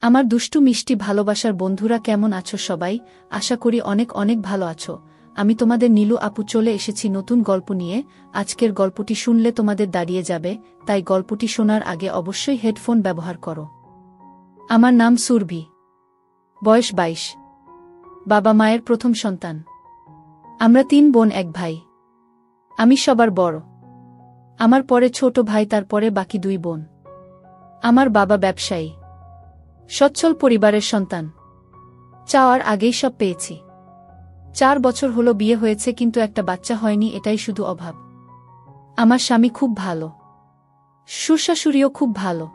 আমার দুষ্টু মিষ্টি ভালোবাসার বন্ধুরা কেমন আছো সবাই? আশা করি অনেক অনেক ভালো আছো। আমি তোমাদের নীলু আপু চলে এসেছি নতুন গল্প নিয়ে। আজকের গল্পটি শুনলে তোমাদের দাঁড়িয়ে যাবে, তাই গল্পটি শোনার আগে অবশ্যই হেডফোন ব্যবহার করো। আমার নাম সুরভি। বয়স 22। বাবা মায়ের প্রথম সন্তান। আমরা 3 বোন 1 ভাই। আমি সবার বড়। আমার পরে ছোট ভাই, তারপরে বাকি 2 বোন। আমার বাবা ব্যবসায়ী। সচ্ছল পরিবারের সন্তান। চাওয়ার আগেই সব পেয়েছি। 4 বছর হলো বিয়ে হয়েছে, কিন্তু একটা বাচ্চা হয়নি, এটাই শুধু অভাব। আমার স্বামী খুব ভালো। শ্বশুরশাশুড়িও খুব ভালো।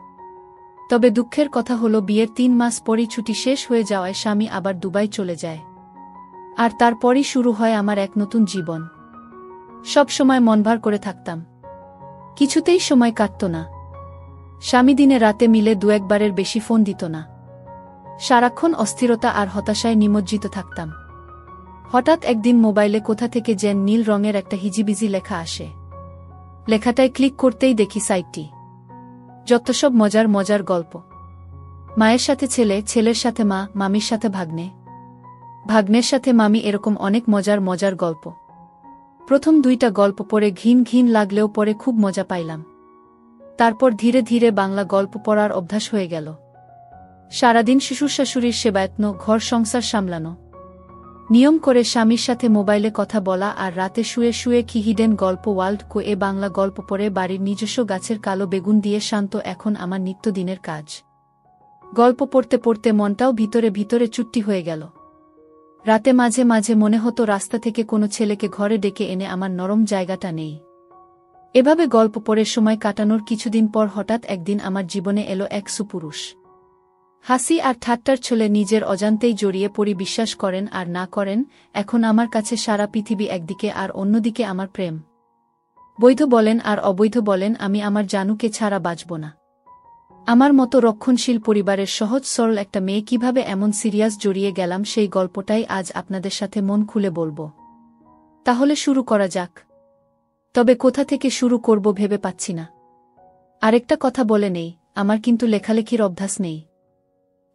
তবে দুঃখের কথা হলো বিয়ের 3 মাস পরই ছুটি শেষ হয়ে যাওয়ায় স্বামী আবার দুবাই চলে যায়। আর তারপরই শুরু হয় আমার এক নতুন জীবন। সব সময় মন ভার করে থাকতাম। কিছুতেই সময় কাটত না। স্বামী দিনে রাতে মিলে 2-1 বারের বেশি ফোন দিত না। সারাক্ষণ অস্থিরতা আর হতাশায় নিমজ্জিত থাকতাম। হঠাৎ একদিন মোবাইলে কোথা থেকে যেন নীল রঙের একটা হিজিবিজি লেখা আসে। লেখাটায় ক্লিক করতেই দেখি সাইটটি। যত সব মজার মজার গল্প। মায়ের সাথে ছেলে, ছেলের সাথে মা, মামির সাথে ভাগ্নে, ভাগ্নের সাথে মামি, এরকম অনেক মজার মজার গল্প। প্রথম 2টা গল্প পড়ে ঘিন ঘিন লাগলেও পরে খুব মজা পাইলাম। তারপর ধীরে ধীরে বাংলা গল্প পড়ার অভ্যাস হয়ে গেল। সারাদিন শ্বশুরশাশুড়ির সেবায়ত্ন, ঘর সংসার সামলানো, নিয়ম করে স্বামীর সাথে মোবাইলে কথা বলা, আর রাতে শুয়ে শুয়ে কি হিডেন গল্প ওয়ার্ল্ড কো এ বাংলা গল্প পড়ে বাড়ির নিজস্ব গাছের কালো বেগুন দিয়ে শান্ত এখন আমার নিত্যদিনের কাজ। গল্প পড়তে পড়তে মনটাও ভিতরে ভিতরে চুট্টি হয়ে গেল। রাতে মাঝে মাঝে মনে হতো রাস্তা থেকে কোনো ছেলেকে ঘরে ডেকে এনে আমার নরম জায়গাটা নেই। এভাবে গল্প পড়ে সময় কাটানোর কিছুদিন পর হঠাৎ একদিন আমার জীবনে এলো এক সুপুরুষ। হাসি আর ঠাট্টার ছলে নিজের অজান্তেই জড়িয়ে পড়ি। বিশ্বাস করেন আর না করেন, এখন আমার কাছে সারা পৃথিবী একদিকে আর অন্যদিকে আমার প্রেম। বৈধ বলেন আর অবৈধ বলেন, আমি আমার জানুকে ছাড়া বাঁচব না। আমার মতো রক্ষণশীল পরিবারের সহজ সরল একটা মেয়ে কিভাবে এমন সিরিয়াস জড়িয়ে গেলাম, সেই গল্পটাই আজ আপনাদের সাথে মন খুলে বলবো। তাহলে শুরু করা যাক। তবে কোথা থেকে শুরু করব ভেবে পাচ্ছি না। আরেকটা কথা বলে নেই, আমার কিন্তু লেখালেখির অভ্যাস নেই।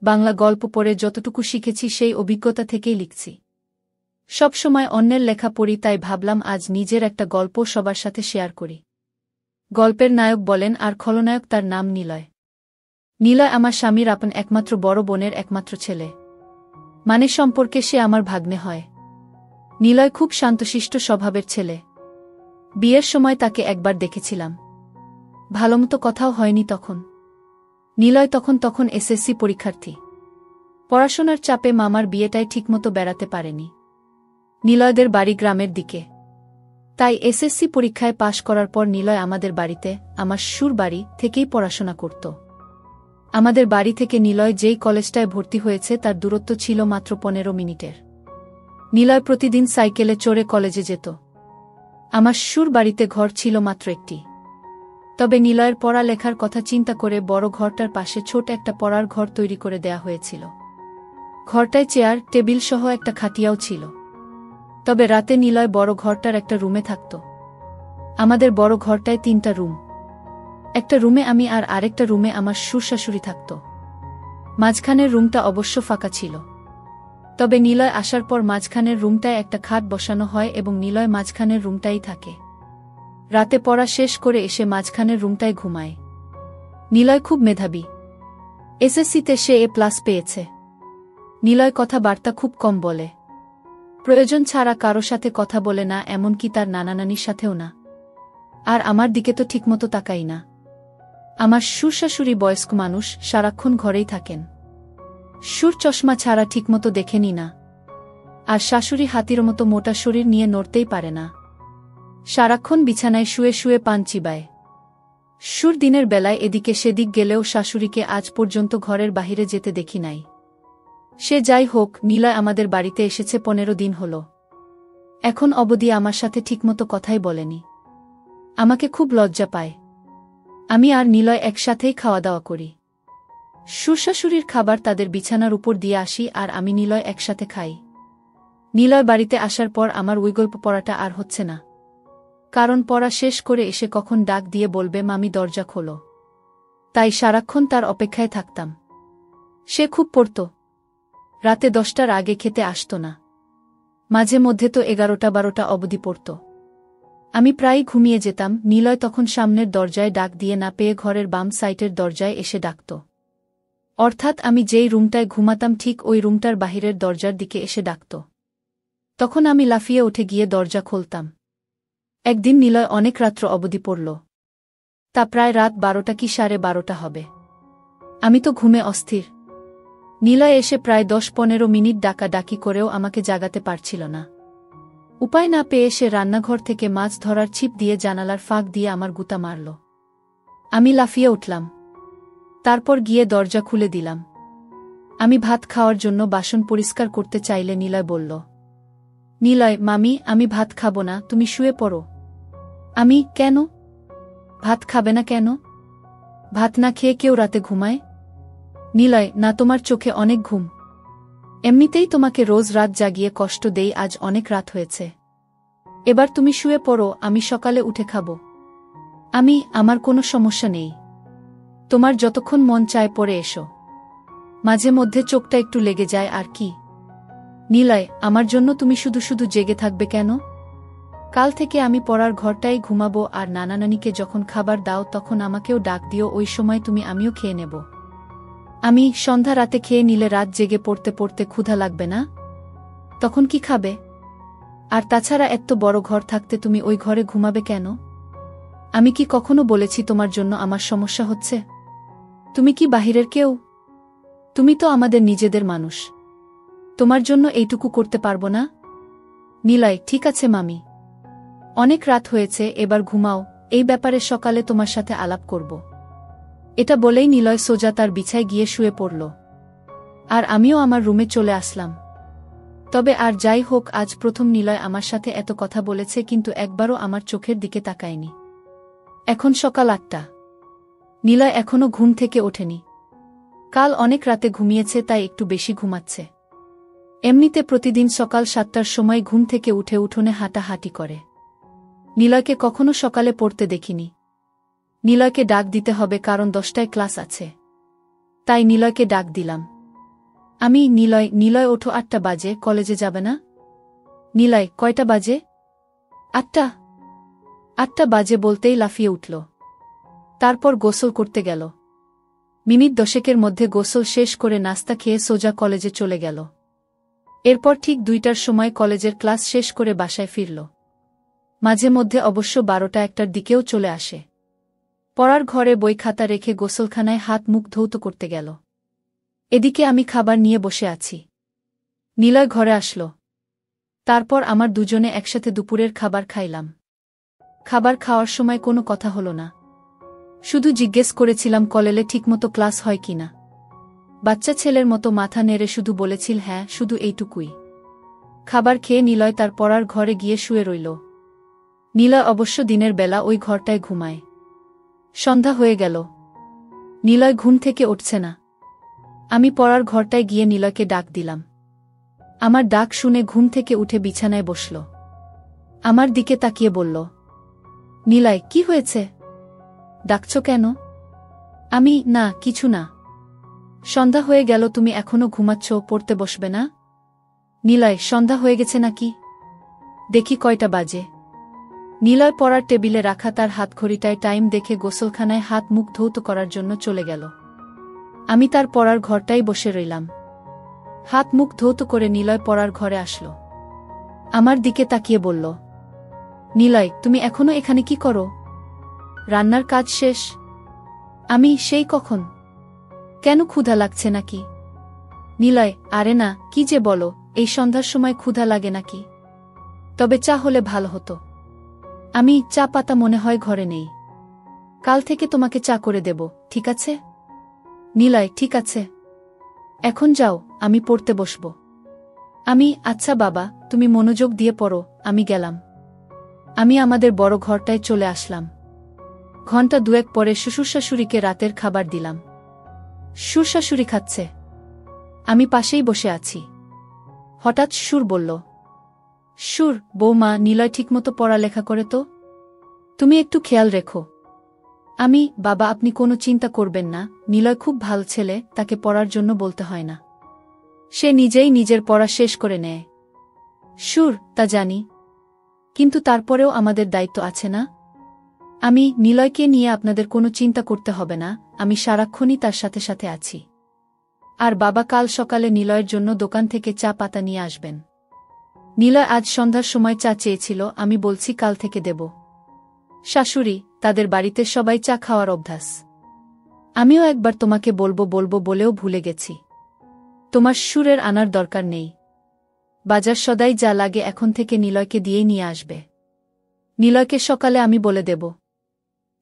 বাংলা গল্প পড়ে যতটুকু শিখেছি সেই অভিজ্ঞতা থেকেই লিখছি। সব সময় অন্যের লেখা পড়ি, তাই ভাবলাম আজ নিজের একটা গল্প সবার সাথে শেয়ার করি। গল্পের নায়ক বলেন আর খলনায়ক, তার নাম নিলয়। নিলয় আমার স্বামীর আপন একমাত্র বড় বোনের একমাত্র ছেলে। মানে সম্পর্কে সে আমার ভাগ্নে হয়। নিলয় খুব শান্তশিষ্ট স্বভাবের ছেলে। বিয়ের সময় তাকে একবার দেখেছিলাম। ভালোমতো কথাও হয়নি তখন। নিলয় তখন এসএসসি পরীক্ষার্থী। পড়াশোনার চাপে মামার বিয়েটায় ঠিকমতো বেড়াতে পারেনি। নিলয়দের বাড়ি গ্রামের দিকে। তাই এসএসসি পরীক্ষায় পাশ করার পর নিলয় আমাদের বাড়িতে, আমার শ্বশুর বাড়ি থেকেই পড়াশোনা করত। আমাদের বাড়ি থেকে নিলয় যেই কলেজটায় ভর্তি হয়েছে তার দূরত্ব ছিল মাত্র 15 মিনিটের। নিলয় প্রতিদিন সাইকেলে চড়ে কলেজে যেত। আমার শ্বশুর বাড়িতে ঘর ছিল মাত্র একটি। তবে নিলয়ের পড়ালেখার কথা চিন্তা করে বড় ঘরটার পাশে ছোট একটা পড়ার ঘর তৈরি করে দেয়া হয়েছিল। ঘরটায় চেয়ার টেবিল সহ একটা খাটিয়াও ছিল। তবে রাতে নিলয় বড় ঘরটার একটা রুমে থাকত। আমাদের বড় ঘরটায় 3টা রুম। একটা রুমে আমি আর আরেকটা রুমে আমার শ্বশুরশাশুড়ি থাকত। মাঝখানের রুমটা অবশ্য ফাঁকা ছিল। তবে নিলয় আসার পর মাঝখানের রুমটায় একটা খাট বসানো হয় এবং নিলয় মাঝখানের রুমটাই থাকে। রাতে পড়া শেষ করে এসে মাঝখানের রুমটায় ঘুমায়। নিলয় খুব মেধাবী। এসএসসিতে সে A+ পেয়েছে। নিলয় কথাবার্তা খুব কম বলে। প্রয়োজন ছাড়া কারো সাথে কথা বলে না, এমনকি তার নানা নানির সাথেও না। আর আমার দিকে তো ঠিকমতো তাকাই না। আমার শ্বশুরশাশুড়ি বয়স্ক মানুষ, সারাক্ষণ ঘরেই থাকেন। শ্বশুর চশমা ছাড়া ঠিকমতো দেখেনি না। আর শাশুড়ি হাতির মতো মোটা শরীর নিয়ে নড়তেই পারে না। সারাক্ষণ বিছানায় শুয়ে শুয়ে পান চিবায়। শ্বশুর দিনের বেলায় এদিকে সেদিক গেলেও শাশুড়িকে আজ পর্যন্ত ঘরের বাহিরে যেতে দেখি নাই। সে যাই হোক, নিলয় আমাদের বাড়িতে এসেছে 15 দিন হল। এখন অবধি আমার সাথে ঠিকমতো কথাই বলেনি। আমাকে খুব লজ্জা পায়। আমি আর নিলয় একসাথেই খাওয়া দাওয়া করি। শ্বশুরশাশুড়ির খাবার তাদের বিছানার উপর দিয়ে আসি আর আমি নিলয় একসাথে খাই। নিলয় বাড়িতে আসার পর আমার ওই গল্প পড়াটা আর হচ্ছে না। কারণ পড়া শেষ করে এসে কখন ডাক দিয়ে বলবে, মামি দরজা খোলো। তাই সারাক্ষণ তার অপেক্ষায় থাকতাম। সে খুব পড়ত। রাতে 10টার আগে খেতে আসত না। মাঝে মধ্যে তো 11টা-12টা অবধি পড়ত। আমি প্রায়ই ঘুমিয়ে যেতাম। নিলয় তখন সামনের দরজায় ডাক দিয়ে না পেয়ে ঘরের বাম সাইটের দরজায় এসে ডাকত। অর্থাৎ আমি যেই রুমটায় ঘুমাতাম ঠিক ওই রুমটার বাহিরের দরজার দিকে এসে ডাকত। তখন আমি লাফিয়ে উঠে গিয়ে দরজা খুলতাম। একদিন নিলয় অনেক রাত্র অবধি পড়ল। তা প্রায় রাত 12টা কি 12:30 হবে। আমি তো ঘুমে অস্থির। নিলয় এসে প্রায় 10-15 মিনিট ডাকাডাকি করেও আমাকে জাগাতে পারছিল না। উপায় না পেয়ে সে রান্নাঘর থেকে মাছ ধরার ছিপ দিয়ে জানালার ফাঁক দিয়ে আমার গুতা মারল। আমি লাফিয়ে উঠলাম। তারপর গিয়ে দরজা খুলে দিলাম। আমি ভাত খাওয়ার জন্য বাসন পরিষ্কার করতে চাইলে নিলয় বলল, নিলয়, মামি, আমি ভাত খাবো না, তুমি শুয়ে পড়ো। আমি, কেন? ভাত খাবে না কেন? ভাত না খেয়ে কেউ রাতে ঘুমায়? নিলয়, না, তোমার চোখে অনেক ঘুম। এমনিতেই তোমাকে রোজ রাত জাগিয়ে কষ্ট দেই, আজ অনেক রাত হয়েছে। এবার তুমি শুয়ে পড়ো, আমি সকালে উঠে খাবো। আমার কোনো সমস্যা নেই। তোমার যতক্ষণ মন চায় পড়ে এসো। মাঝে মধ্যে চোখটা একটু লেগে যায় আর কি। নিলয়, আমার জন্য তুমি শুধু শুধু জেগে থাকবে কেন? কাল থেকে আমি পড়ার ঘরটাই ঘুমাবো, আর নানা নানিকে যখন খাবার দাও তখন আমাকেও ডাক দিও, ওই সময় আমিও খেয়ে নেব। সন্ধ্যা রাতে খেয়ে নিলে রাত জেগে পড়তে পড়তে ক্ষুধা লাগবে না? তখন কি খাবে? আর তাছাড়া এত বড় ঘর থাকতে তুমি ওই ঘরে ঘুমাবে কেন? আমি কি কখনো বলেছি তোমার জন্য আমার সমস্যা হচ্ছে? তুমি কি বাহিরের কেউ? তুমি তো আমাদের নিজেদের মানুষ। তোমার জন্য এইটুকু করতে পারবো না? নিলয়, ঠিক আছে মামি। অনেক রাত হয়েছে, এবার ঘুমাও, এই ব্যাপারে সকালে তোমার সাথে আলাপ করব। এটা বলেই নিলয় সোজা তার বিছায় গিয়ে শুয়ে পড়ল। আর আমিও আমার রুমে চলে আসলাম। তবে আর যাই হোক, আজ প্রথম নিলয় আমার সাথে এত কথা বলেছে, কিন্তু একবারও আমার চোখের দিকে তাকায়নি। এখন সকাল 8টা। নিলয় এখনো ঘুম থেকে ওঠেনি। কাল অনেক রাতে ঘুমিয়েছে, তাই একটু বেশি ঘুমাচ্ছে। এমনিতে প্রতিদিন সকাল 7টার সময় ঘুম থেকে উঠে উঠোনে হাঁটাহাঁটি করে। নিলয়কে কখনো সকালে পড়তে দেখিনি। নিলয়কে ডাক দিতে হবে, কারণ 10টায় ক্লাস আছে। তাই নিলয়কে ডাক দিলাম। নিলয়, ওঠো, 8টা বাজে, কলেজে যাবে না? নিলয়, কয়টা বাজে? 8টা। 8টা বাজে বলতেই লাফিয়ে উঠল। তারপর গোসল করতে গেল। মিনিট 10-এর মধ্যে গোসল শেষ করে নাস্তা খেয়ে সোজা কলেজে চলে গেল। এরপর ঠিক 2টার সময় কলেজের ক্লাস শেষ করে বাসায় ফিরল। মাঝে মধ্যে অবশ্য 12টা-1টার দিকেও চলে আসে। পড়ার ঘরে বই খাতা রেখে গোসলখানায় হাত মুখ ধৌত করতে গেল। এদিকে আমি খাবার নিয়ে বসে আছি। নিলয় ঘরে আসল। তারপর আমার দুজনে একসাথে দুপুরের খাবার খাইলাম। খাবার খাওয়ার সময় কোনো কথা হলো না। শুধু জিজ্ঞেস করেছিলাম কলেজে ঠিকমতো ক্লাস হয় কিনা। বাচ্চা ছেলের মতো মাথা নেড়ে শুধু বলেছিল হ্যাঁ, শুধু এইটুকুই। খাবার খেয়ে নিলয় তার পড়ার ঘরে গিয়ে শুয়ে রইল। নিলয় অবশ্য দিনের বেলা ওই ঘরটায় ঘুমায়। সন্ধ্যা হয়ে গেল। নিলয় ঘুম থেকে উঠছে না। আমি পড়ার ঘরটায় গিয়ে নিলয়কে ডাক দিলাম। আমার ডাক শুনে ঘুম থেকে উঠে বিছানায় বসল। আমার দিকে তাকিয়ে বলল, নিলয়, কি হয়েছে? ডাকছ কেন? না, কিছু না। সন্ধ্যা হয়ে গেল, তুমি এখনো ঘুমাচ্ছ, পড়তে বসবে না? নিলয়, সন্ধ্যা হয়ে গেছে নাকি? দেখি কয়টা বাজে। নিলয় পড়ার টেবিলে রাখা তার হাতঘড়িটায় টাইম দেখে গোসলখানায় হাত মুখ ধৌত করার জন্য চলে গেল। আমি তার পড়ার ঘরটাই বসে রইলাম। হাত মুখ ধৌত করে নিলয় পড়ার ঘরে আসলো। আমার দিকে তাকিয়ে বলল, নিলয়, তুমি এখনো এখানে কি করো? রান্নার কাজ শেষ? সেই কখন। কেন, ক্ষুধা লাগছে নাকি? নিলয়, আরে না, কি যে বলো, এই সন্ধ্যার সময় ক্ষুধা লাগে নাকি? তবে চা হলে ভালো হতো। চা পাতা মনে হয় ঘরে নেই। কাল থেকে তোমাকে চা করে দেব, ঠিক আছে? নিলয়, ঠিক আছে। এখন যাও, আমি পড়তে বসব। আচ্ছা বাবা, তুমি মনোযোগ দিয়ে পড়ো, আমি গেলাম। আমাদের বড় ঘরটায় চলে আসলাম। ঘণ্টা 2-1 পরে শ্বশুরশাশুড়িকে রাতের খাবার দিলাম। শ্বশুরশাশুড়ি খাচ্ছে। আমি পাশেই বসে আছি। হঠাৎ শ্বশুর বলল, বৌমা, নিলয় ঠিকমতো পড়ালেখা করে তো? তুমি একটু খেয়াল রেখো। বাবা আপনি কোনো চিন্তা করবেন না, নিলয় খুব ভালো ছেলে, তাকে পড়ার জন্য বলতে হয় না। সে নিজেই নিজের পড়া শেষ করে নেয়। তা জানি, কিন্তু তারপরেও আমাদের দায়িত্ব আছে না? নিলয়কে নিয়ে আপনাদের কোনো চিন্তা করতে হবে না, আমি সারাক্ষণই তার সাথে সাথে আছি। আর বাবা কাল সকালে নিলয়ের জন্য দোকান থেকে চা পাতা নিয়ে আসবেন। নিলয় আজ সন্ধ্যার সময় চা চেয়েছিল, আমি বলছি কাল থেকে দেব। শাশুড়ি, তাদের বাড়িতে সবাই চা খাওয়ার অভ্যাস। আমিও একবার তোমাকে বলবো বলবো বলেও ভুলে গেছি। তোমার সুরের আনার দরকার নেই। বাজার সদাই যা লাগে এখন থেকে নিলয়কে দিয়েই নিয়ে আসবে। নিলয়কে সকালে আমি বলে দেব।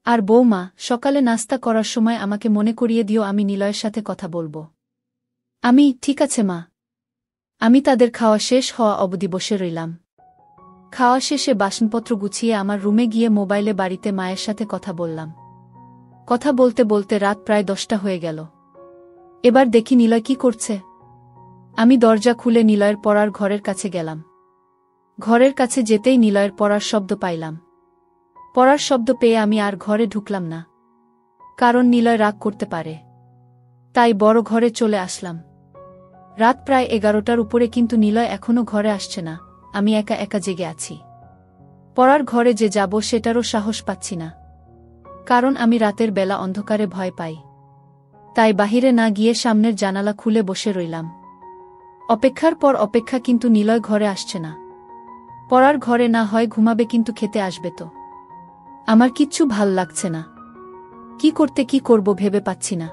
আর বৌমা, সকালে নাস্তা করার সময় আমাকে মনে করিয়ে দিও, আমি নিলয়ের সাথে কথা বলবো। ঠিক আছে মা। আমি তাদের খাওয়া শেষ হওয়া অবধি বসে রইলাম। খাওয়া শেষে বাসনপত্র গুছিয়ে আমার রুমে গিয়ে মোবাইলে বাড়িতে মায়ের সাথে কথা বললাম। কথা বলতে বলতে রাত প্রায় 10টা হয়ে গেল। এবার দেখি নিলয় কি করছে। আমি দরজা খুলে নিলয়ের পড়ার ঘরের কাছে গেলাম। ঘরের কাছে যেতেই নিলয়ের পড়ার শব্দ পাইলাম। পড়ার শব্দ পেয়ে আমি আর ঘরে ঢুকলাম না, কারণ নিলয় রাগ করতে পারে। তাই বড় ঘরে চলে আসলাম। রাত প্রায় 11টার উপরে, কিন্তু নিলয় এখনো ঘরে আসছে না। আমি একা একা জেগে আছি। পড়ার ঘরে যে যাব সেটারও সাহস পাচ্ছি না, কারণ আমি রাতের বেলা অন্ধকারে ভয় পাই। তাই বাহিরে না গিয়ে সামনের জানালা খুলে বসে রইলাম। অপেক্ষার পর অপেক্ষা, কিন্তু নিলয় ঘরে আসছে না। পড়ার ঘরে না হয় ঘুমাবে, কিন্তু খেতে আসবে তো? আমার কিচ্ছু ভাল লাগছে না। কি করব ভেবে পাচ্ছি না।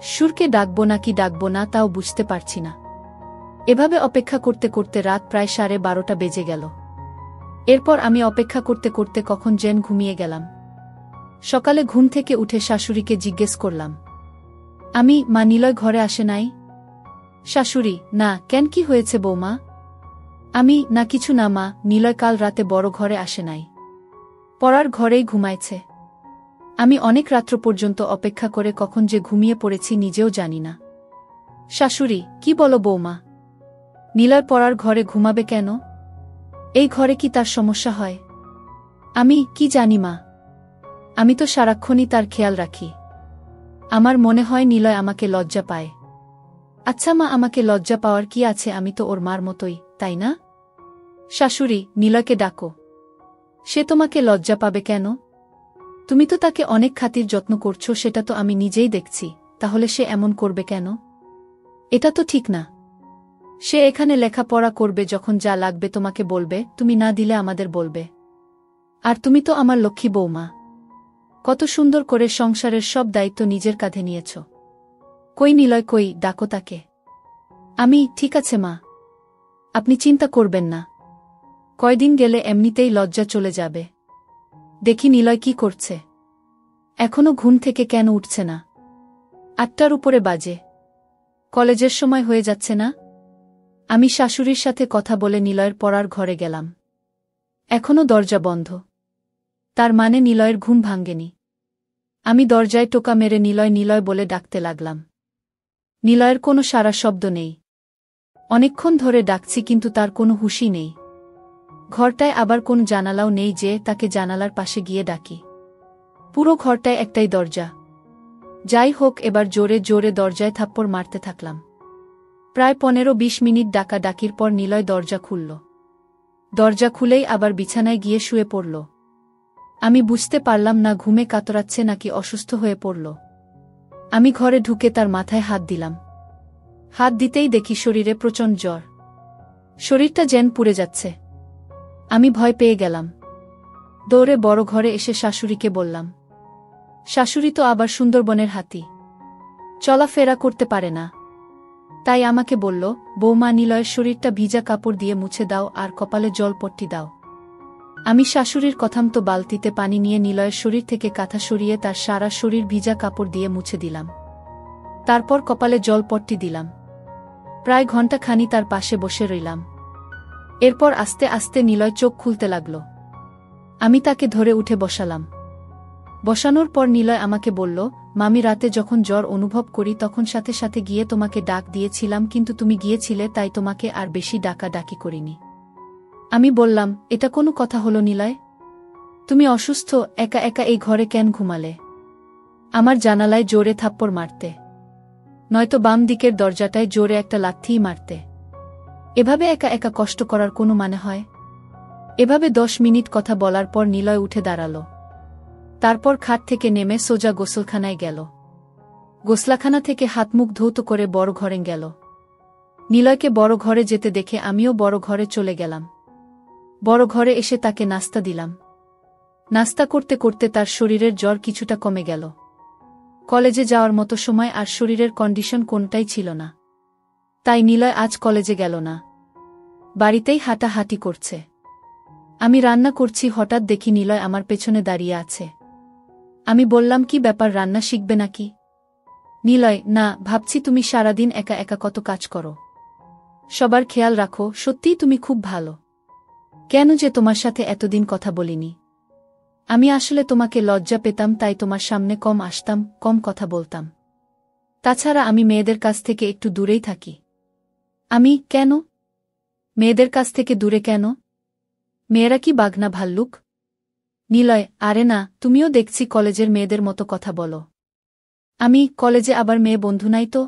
সুরকে ডাকবো নাকি ডাকবো না তাও বুঝতে পারছি না। এভাবে অপেক্ষা করতে করতে রাত প্রায় 12:30 বেজে গেল। এরপর আমি অপেক্ষা করতে করতে কখন যেন ঘুমিয়ে গেলাম। সকালে ঘুম থেকে উঠে শাশুড়িকে জিজ্ঞেস করলাম, মা নিলয় ঘরে আসে নাই? শাশুড়ি, না, কেন, কি হয়েছে বৌমা? না কিছু না মা, নিলয় কাল রাতে বড় ঘরে আসে নাই। পড়ার ঘরেই ঘুমাইছে। আমি অনেক রাত্র পর্যন্ত অপেক্ষা করে কখন যে ঘুমিয়ে পড়েছি নিজেও জানি না। শাশুড়ি, কি বলো বৌমা? নিলয় পড়ার ঘরে ঘুমাবে কেন? এই ঘরে কি তার সমস্যা হয়? কি জানি মা। আমি তো সারাক্ষণই তার খেয়াল রাখি। আমার মনে হয় নিলয় আমাকে লজ্জা পায়। আচ্ছা মা, আমাকে লজ্জা পাওয়ার কি আছে? আমি তো ওর মার মতোই, তাই না? শাশুড়ি, নিলয়কে ডাকো। সে তোমাকে লজ্জা পাবে কেন? তুমি তো তাকে অনেক খাতির যত্ন করছো, সেটা তো আমি নিজেই দেখছি। তাহলে সে এমন করবে কেন? এটা তো ঠিক না। সে এখানে লেখাপড়া করবে, যখন যা লাগবে তোমাকে বলবে, তুমি না দিলে আমাদের বলবে। আর তুমি তো আমার লক্ষ্মী বৌমা। কত সুন্দর করে সংসারের সব দায়িত্ব নিজের কাঁধে নিয়েছ। কই নিলয়, কই, ডাকো তাকে। ঠিক আছে মা, আপনি চিন্তা করবেন না। কয়দিন গেলে এমনিতেই লজ্জা চলে যাবে। দেখি নিলয় কি করছে। এখনো ঘুম থেকে কেন উঠছে না? 8টার উপরে বাজে। কলেজের সময় হয়ে যাচ্ছে না? আমি শাশুড়ির সাথে কথা বলে নিলয়ের পড়ার ঘরে গেলাম। এখনো দরজা বন্ধ। তার মানে নিলয়ের ঘুম ভাঙ্গেনি। আমি দরজায় টোকা মেরে নিলয় নিলয় বলে ডাকতে লাগলাম। নিলয়ের কোনো সাড়া শব্দ নেই। অনেকক্ষণ ধরে ডাকছি, কিন্তু তার কোনো হুঁশই নেই। ঘরটায় আবার কোন জানালাও নেই যে তাকে জানালার পাশে গিয়ে ডাকি। পুরো ঘরটায় একটাই দরজা। যাই হোক, এবার জোরে জোরে দরজায় থাপ্পড় মারতে থাকলাম। প্রায় 15-20 মিনিট ডাকা ডাকির পর নিলয় দরজা খুলল। দরজা খুলেই আবার বিছানায় গিয়ে শুয়ে পড়ল। আমি বুঝতে পারলাম না ঘুমে কাতরাচ্ছে নাকি অসুস্থ হয়ে পড়ল। আমি ঘরে ঢুকে তার মাথায় হাত দিলাম। হাত দিতেই দেখি শরীরে প্রচণ্ড জ্বর। শরীরটা যেন পুড়ে যাচ্ছে। আমি ভয় পেয়ে গেলাম। দৌড়ে বড় ঘরে এসে শাশুড়িকে বললাম। শাশুড়ি তো আবার সুন্দরবনের হাতি, চলাফেরা করতে পারে না। তাই আমাকে বলল, বৌমা, নিলয়ের শরীরটা ভিজা কাপড় দিয়ে মুছে দাও আর কপালে জলপট্টি দাও। আমি শাশুড়ির কথামতো বালতিতে পানি নিয়ে নিলয়ের শরীর থেকে কাঁথা সরিয়ে তার সারা শরীর ভিজা কাপড় দিয়ে মুছে দিলাম। তারপর কপালে জলপট্টি দিলাম। প্রায় ঘণ্টাখানি তার পাশে বসে রইলাম। এরপর আস্তে আস্তে নিলয় চোখ খুলতে লাগল। আমি তাকে ধরে উঠে বসালাম। বসানোর পর নিলয় আমাকে বলল, মামি, রাতে যখন জ্বর অনুভব করি তখন সাথে সাথে গিয়ে তোমাকে ডাক দিয়েছিলাম, কিন্তু তুমি গিয়েছিলে তাই তোমাকে আর বেশি ডাকা ডাকি করিনি। আমি বললাম, এটা কোনো কথা হলো নিলয়? তুমি অসুস্থ, একা একা এই ঘরে কেন ঘুমালে? আমার জানালায় জোরে থাপ্পড় মারতে, নয়তো বাম দিকের দরজাটায় জোরে একটা লাথিই মারতে। এভাবে একা একা কষ্ট করার কোনো মানে হয়? এভাবে 10 মিনিট কথা বলার পর নিলয় উঠে দাঁড়াল। তারপর খাট থেকে নেমে সোজা গোসলখানায় গেল। গোসলাখানা থেকে হাত মুখ ধৌত করে বড় ঘরে গেল। নিলয়কে বড় ঘরে যেতে দেখে আমিও বড় ঘরে চলে গেলাম। বড় ঘরে এসে তাকে নাস্তা দিলাম। নাস্তা করতে করতে তার শরীরের জ্বর কিছুটা কমে গেল। কলেজে যাওয়ার মতো সময় আর শরীরের কন্ডিশন কোনটাই ছিল না। তাই নিলয় আজ কলেজে গেল না, বাড়িতেই হাঁটাহাঁটি করছে। আমি রান্না করছি, হঠাৎ দেখি নিলয় আমার পেছনে দাঁড়িয়ে আছে। আমি বললাম, কি ব্যাপার, রান্না শিখবে নাকি? নিলয়, না, ভাবছি তুমি সারাদিন একা একা কত কাজ করো, সবার খেয়াল রাখো, সত্যিই তুমি খুব ভালো। কেন যে তোমার সাথে এতদিন কথা বলিনি? আমি আসলে তোমাকে লজ্জা পেতাম, তাই তোমার সামনে কম আসতাম, কম কথা বলতাম। তাছাড়া আমি মেয়েদের কাছ থেকে একটু দূরেই থাকি। আমি কেন? মেয়েদের কাছ থেকে দূরে কেন? মেয়েরা কি বাঘনা ভাল্লুক? নিলয়, আরে না, তুমিও দেখছি কলেজের মেয়েদের মতো কথা বলো। আমি কলেজে আবার মেয়ে বন্ধু নাই তো?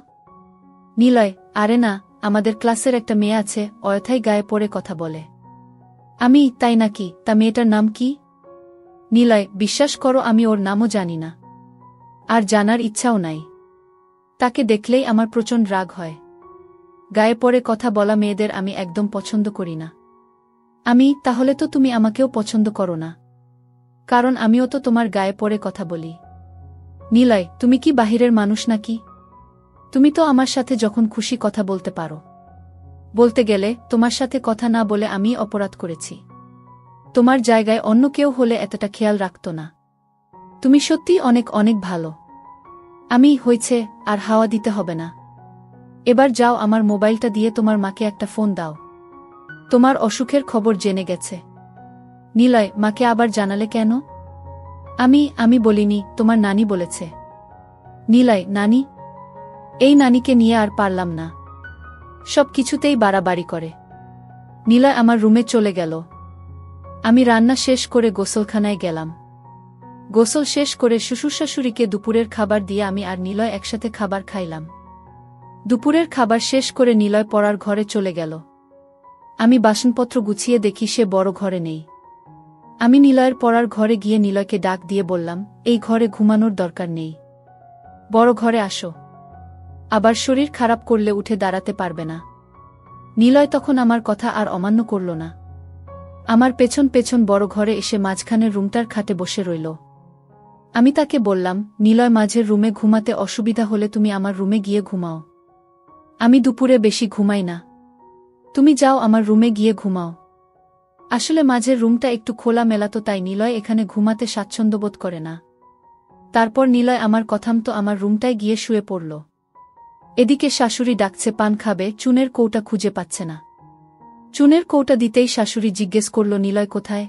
নিলয়, আরে না, আমাদের ক্লাসের একটা মেয়ে আছে, অযথাই গায়ে পড়ে কথা বলে। আমি, তাই নাকি? তা মেয়েটার নাম কি? নিলয়, বিশ্বাস করো আমি ওর নামও জানি না, আর জানার ইচ্ছাও নাই। তাকে দেখলেই আমার প্রচণ্ড রাগ হয়। গায়ে পড়ে কথা বলা মেয়েদের আমি একদম পছন্দ করি না। আমি, তাহলে তো তুমি আমাকেও পছন্দ করো না, কারণ আমিও তো তোমার গায়ে পড়ে কথা বলি। নিলয়, তুমি কি বাহিরের মানুষ নাকি? তুমি তো আমার সাথে যখন খুশি কথা বলতে পারো। বলতে গেলে, তোমার সাথে কথা না বলে আমি অপরাধ করেছি। তোমার জায়গায় অন্য কেউ হলে এতটা খেয়াল রাখত না। তুমি সত্যিই অনেক অনেক ভালো। আমি, হয়েছে, আর হাওয়া দিতে হবে না। এবার যাও, আমার মোবাইলটা দিয়ে তোমার মাকে একটা ফোন দাও। তোমার অসুখের খবর জেনে গেছে। নিলয়, মাকে আবার জানালে কেন? আমি বলিনি, তোমার নানি বলেছে। নিলয়, নানি? এই নানিকে নিয়ে আর পারলাম না, সব কিছুতেই বাড়াবাড়ি করে। নিলয় আমার রুমে চলে গেল। আমি রান্না শেষ করে গোসলখানায় গেলাম। গোসল শেষ করে শ্বশুরশাশুড়িকে দুপুরের খাবার দিয়ে আমি আর নিলয় একসাথে খাবার খাইলাম। দুপুরের খাবার শেষ করে নিলয় পড়ার ঘরে চলে গেল। আমি বাসনপত্র গুছিয়ে দেখি সে বড় ঘরে নেই। আমি নিলয়ের পড়ার ঘরে গিয়ে নিলয়কে ডাক দিয়ে বললাম, এই ঘরে ঘুমানোর দরকার নেই, বড় ঘরে আসো। আবার শরীর খারাপ করলে উঠে দাঁড়াতে পারবে না। নিলয় তখন আমার কথা আর অমান্য করল না। আমার পেছন পেছন বড় ঘরে এসে মাঝখানের রুমটার খাটে বসে রইল। আমি তাকে বললাম, নিলয়, মাঝের রুমে ঘুমাতে অসুবিধা হলে তুমি আমার রুমে গিয়ে ঘুমাও। আমি দুপুরে বেশি ঘুমাই না, তুমি যাও আমার রুমে গিয়ে ঘুমাও। আসলে মাঝের রুমটা একটু খোলা মেলাতো, তাই নিলয় এখানে ঘুমাতে স্বাচ্ছন্দ্য বোধ করে না। তারপর নিলয় আমার কথামতো আমার রুমটায় গিয়ে শুয়ে পড়ল। এদিকে শাশুড়ি ডাকছে পান খাবে, চুনের কৌটা খুঁজে পাচ্ছে না। চুনের কৌটা দিতেই শাশুড়ি জিজ্ঞেস করল, নিলয় কোথায়?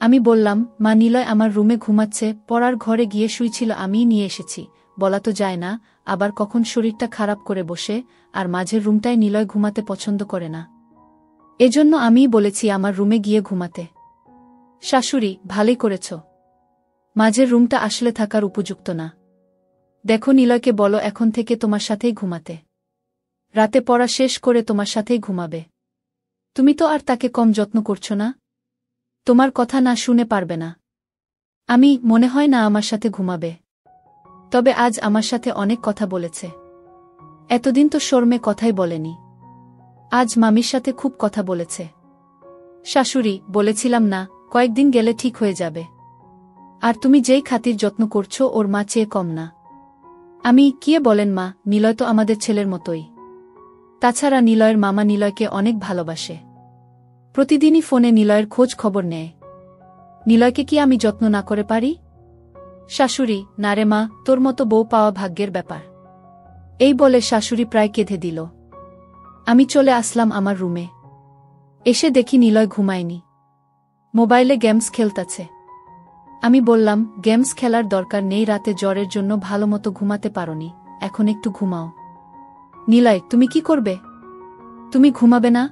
আমি বললাম, মা, নিলয় আমার রুমে ঘুমাচ্ছে, পড়ার ঘরে গিয়ে শুইছিল, আমিই নিয়ে এসেছি। বলা তো যায় না, আবার কখন শরীরটা খারাপ করে বসে, আর মাঝের রুমটায় নিলয় ঘুমাতে পছন্দ করে না। এজন্য আমিই বলেছি আমার রুমে গিয়ে ঘুমাতে। শাশুড়ি, ভালোই করেছ, মাঝের রুমটা আসলে থাকার উপযুক্ত না। দেখো, নিলয়কে বলো এখন থেকে তোমার সাথেই ঘুমাতে। রাতে পড়া শেষ করে তোমার সাথেই ঘুমাবে। তুমি তো আর তাকে কম যত্ন করছো না, তোমার কথা না শুনে পারবে না। আমি, মনে হয় না আমার সাথে ঘুমাবে। তবে আজ আমার সাথে অনেক কথা বলেছে, এতদিন তো শর্মে কথাই বলেনি। আজ মামির সাথে খুব কথা বলেছে। শাশুড়ি, বলেছিলাম না, কয়েকদিন গেলে ঠিক হয়ে যাবে। আর তুমি যেই খাতির যত্ন করছো, ওর মা চেয়ে কম না। আমি, কি বলেন মা, নিলয় তো আমাদের ছেলের মতোই। তাছাড়া নিলয়ের মামা নিলয়কে অনেক ভালোবাসে, প্রতিদিনই ফোনে নিলয়ের খোঁজ খবর নেয়। নিলয়কে কি আমি যত্ন না করে পারি? শাশুড়ি, না রে মা, তোর মতো বউ পাওয়া ভাগ্যের ব্যাপার। এই বলে শাশুড়ি প্রায় কেঁদে দিল। আমি চলে আসলাম আমার রুমে। এসে দেখি নিলয় ঘুমায়নি, মোবাইলে গেমস খেলতাছে। আমি বললাম, গেমস খেলার দরকার নেই, রাতে জ্বরের জন্য ভালোমতো ঘুমাতে পারোনি, এখন একটু ঘুমাও। নিলয়, তুমি কি করবে? তুমি ঘুমাবে না?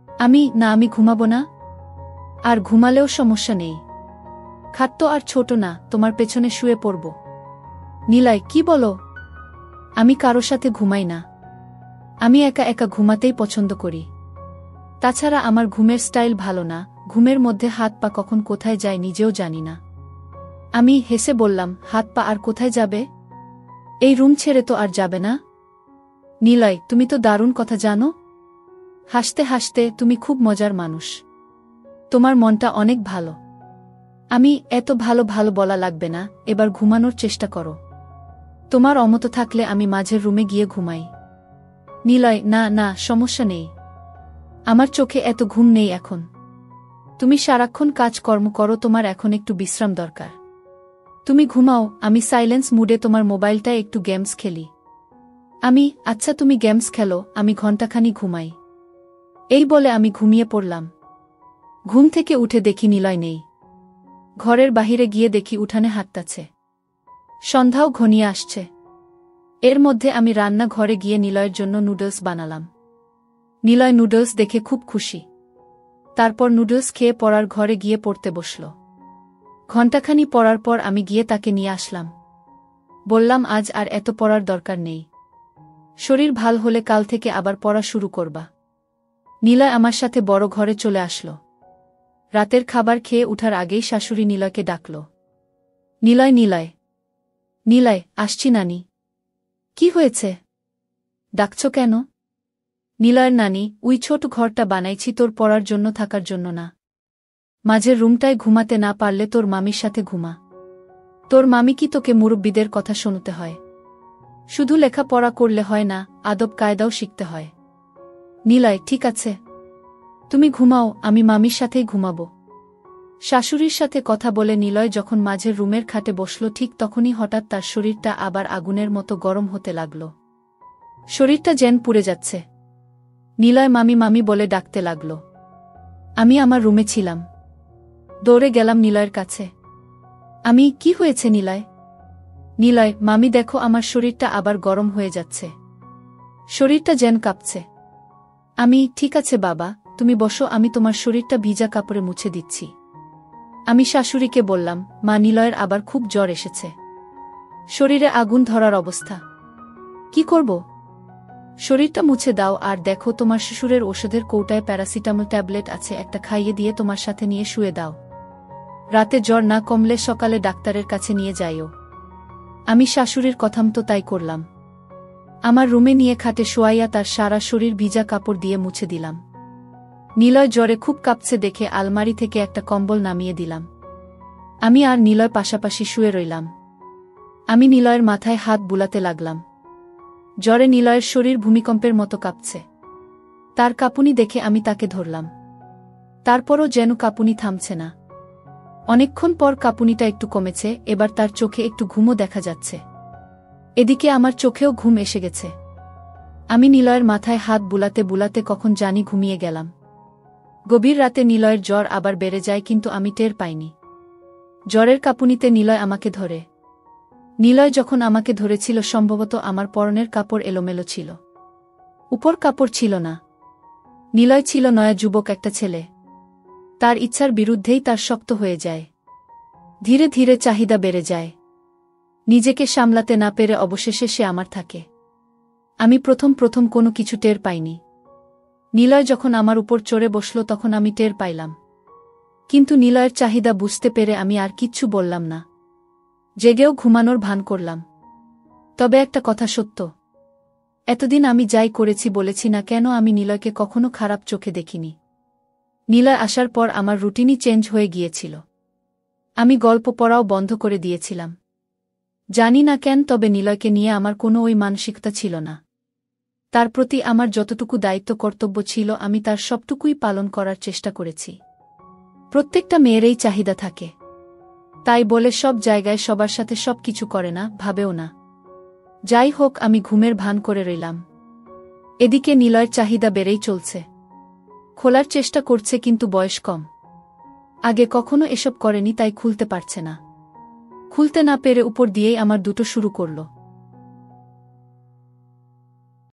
আমি, না, আমি ঘুমাবো না। আর ঘুমালেও সমস্যা নেই, খাট তো আর ছোট না, তোমার পেছনে শুয়ে পড়ব। নিলয়, কি বলো? আমি কারো সাথে ঘুমাই না। আমি একা একা ঘুমাতেই পছন্দ করি। তাছাড়া আমার ঘুমের স্টাইল ভালো না, ঘুমের মধ্যে হাত পা কখন কোথায় যায় নিজেও জানি না। আমি হেসে বললাম, হাত পা আর কোথায় যাবে? এই রুম ছেড়ে তো আর যাবে না। নিলয়, তুমি তো দারুণ কথা জানো। হাসতে হাসতে, তুমি খুব মজার মানুষ। তোমার মনটা অনেক ভালো। আমি এত ভালো ভালো বলা লাগবে না, এবার ঘুমানোর চেষ্টা করো। তোমার অমত থাকলে আমি মাঝের রুমে গিয়ে ঘুমাই। নিলয়, না না, সমস্যা নেই। আমার চোখে এত ঘুম নেই এখন। তুমি সারাক্ষণ কাজকর্ম করো, তোমার এখন একটু বিশ্রাম দরকার। তুমি ঘুমাও, আমি সাইলেন্স মুডে তোমার মোবাইলটায় একটু গেমস খেলি। আচ্ছা, তুমি গেমস খেলো, আমি ঘণ্টাখানি ঘুমাই। এই বলে আমি ঘুমিয়ে পড়লাম। ঘুম থেকে উঠে দেখি নিলয় নেই। ঘরের বাহিরে গিয়ে দেখি উঠানে হাঁটতাছে। সন্ধ্যাও ঘনিয়ে আসছে। এর মধ্যে আমি রান্না ঘরে গিয়ে নিলয়ের জন্য নুডলস বানালাম। নিলয় নুডলস দেখে খুব খুশি। তারপর নুডলস খেয়ে পড়ার ঘরে গিয়ে পড়তে বসল। ঘণ্টাখানি পড়ার পর আমি গিয়ে তাকে নিয়ে আসলাম। বললাম, আজ আর এত পড়ার দরকার নেই। শরীর ভাল হলে কাল থেকে আবার পড়া শুরু করবা। নিলয় আমার সাথে বড় ঘরে চলে আসলো। রাতের খাবার খেয়ে উঠার আগেই শাশুড়ি নিলয়কে ডাকল। নিলয়, নিলয়, নিলয়, আসছি নানি। কি হয়েছে? ডাকছ কেন? নিলয়ের নানি, ওই ছোট ঘরটা বানাইছি তোর পড়ার জন্য, থাকার জন্য না। মাঝের রুমটায় ঘুমাতে না পারলে তোর মামির সাথে ঘুমা। তোর মামি কি তোকে মুরব্বিদের কথা শুনতে হয়? শুধু লেখাপড়া করলে হয় না, আদব কায়দাও শিখতে হয়। নিলয়, ঠিক আছে, তুমি ঘুমাও, আমি মামির সাথেই ঘুমাবো। শাশুড়ির সাথে কথা বলে নিলয় যখন মাঝের রুমের খাটে বসল, ঠিক তখনই হঠাৎ তার শরীরটা আবার আগুনের মতো গরম হতে লাগল। শরীরটা যেন পুড়ে যাচ্ছে। নিলয় মামি মামি বলে ডাকতে লাগল। আমি আমার রুমে ছিলাম। দৌড়ে গেলাম নিলয়ের কাছে। কি হয়েছে নিলয়? নিলয়, মামি দেখো, আমার শরীরটা আবার গরম হয়ে যাচ্ছে। শরীরটা যেন কাঁপছে। ঠিক আছে বাবা, তুমি বসো, আমি তোমার শরীরটা ভিজা কাপড়ে মুছে দিচ্ছি। আমি শাশুড়িকে বললাম, মা, নিলয়ের আবার খুব জ্বর এসেছে। শরীরে আগুন ধরার অবস্থা। কি করব? শরীরটা মুছে দাও, আর দেখো তোমার শ্বশুরের ওষুধের কৌটায় প্যারাসিটামল ট্যাবলেট আছে, একটা খাইয়ে দিয়ে তোমার সাথে নিয়ে শুয়ে দাও। রাতে জ্বর না কমলে সকালে ডাক্তারের কাছে নিয়ে যাইও। আমি শাশুড়ির কথামতো তাই করলাম। আমার রুমে নিয়ে খাটে শোয়াইয়া তার সারা শরীর ভিজা কাপড় দিয়ে মুছে দিলাম। নিলয় জ্বরে খুব কাঁপছে দেখে আলমারি থেকে একটা কম্বল নামিয়ে দিলাম। আমি আর নিলয় পাশাপাশি শুয়ে রইলাম। আমি নিলয়ের মাথায় হাত বুলাতে লাগলাম। জ্বরে নিলয়ের শরীর ভূমিকম্পের মতো কাঁপছে। তার কাঁপুনি দেখে আমি তাকে ধরলাম। তারপরও যেন কাঁপুনি থামছে না। অনেকক্ষণ পর কাঁপুনিটা একটু কমেছে, এবার তার চোখে একটু ঘুমও দেখা যাচ্ছে। এদিকে আমার চোখেও ঘুম এসে গেছে। আমি নিলয়ের মাথায় হাত বুলাতে বুলাতে কখন জানি ঘুমিয়ে গেলাম। গভীর রাতে নিলয়ের জ্বর আবার বেড়ে যায়, কিন্তু আমি টের পাইনি। জ্বরের কাঁপুনিতে নিলয় আমাকে ধরে। নিলয় যখন আমাকে ধরেছিল, সম্ভবত আমার পরনের কাপড় এলোমেলো ছিল। উপর কাপড় ছিল না। নিলয় ছিল নয়া যুবক একটা ছেলে। তার ইচ্ছার বিরুদ্ধেই তার শক্ত হয়ে যায়। ধীরে ধীরে চাহিদা বেড়ে যায়। নিজেকে সামলাতে না পেরে অবশেষে সে আমার থাকে। আমি প্রথম প্রথম কোনো কিছু টের পাইনি। নিলয় যখন আমার উপর চড়ে বসল তখন আমি টের পাইলাম। কিন্তু নিলয়ের চাহিদা বুঝতে পেরে আমি আর কিচ্ছু বললাম না। জেগেও ঘুমানোর ভান করলাম। তবে একটা কথা সত্য, এতদিন আমি যাই করেছি বলেছি না কেন, আমি নিলয়কে কখনো খারাপ চোখে দেখিনি। নিলয় আসার পর আমার রুটিনই চেঞ্জ হয়ে গিয়েছিল। আমি গল্প পড়াও বন্ধ করে দিয়েছিলাম। জানি না কেন, তবে নিলয়কে নিয়ে আমার কোনো ওই মানসিকতা ছিল না। তার প্রতি আমার যতটুকু দায়িত্ব কর্তব্য ছিল আমি তার সবটুকুই পালন করার চেষ্টা করেছি। প্রত্যেকটা মেয়েরই চাহিদা থাকে, তাই বলে সব জায়গায় সবার সাথে সব কিছু করে না, ভাবেও না। যাই হোক, আমি ঘুমের ভান করে রইলাম। এদিকে নিলয়ের চাহিদা বেড়েই চলছে। খোলার চেষ্টা করছে, কিন্তু বয়স কম। আগে কখনো এসব করেনি, তাই খুলতে পারছে না। খুলতে না পেরে উপর দিয়েই আমার দুটো শুরু করল।